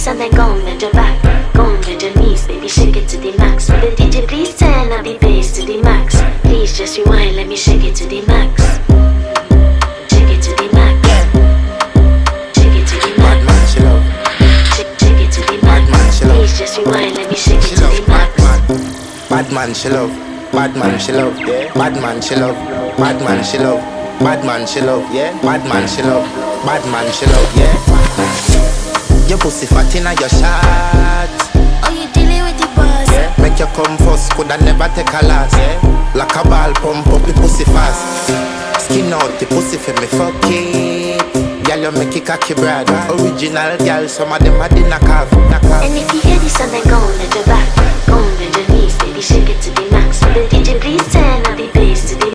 hips and then go and bend your back. Go and bend your knees, baby, shake it to the max. Will the DJ please turn up the bass to the max? Please just rewind, let me shake it to the max. Shake it to the max. Shake it to the max. Bad man, she love. Shake it to the max. Please just rewind, let me shake it to the max. Bad man, she love. Bad man, she love. Bad man, she love. Bad man, she love. Bad man, she love. Bad man, she love. Bad man, she love. Your pussy fat inna your shot. Oh, you dealing with the boss? Make you come first, coulda never take a last. Like a ball pump up the pussy fast. Skin out the pussy for me fuck it. Girl, you make it cocky brad. Original girl, some of them a dinner carve. And if you hear this and then go and bend your back. Go and bend your knees, baby, shake it to the max. Will the DJ please turn up the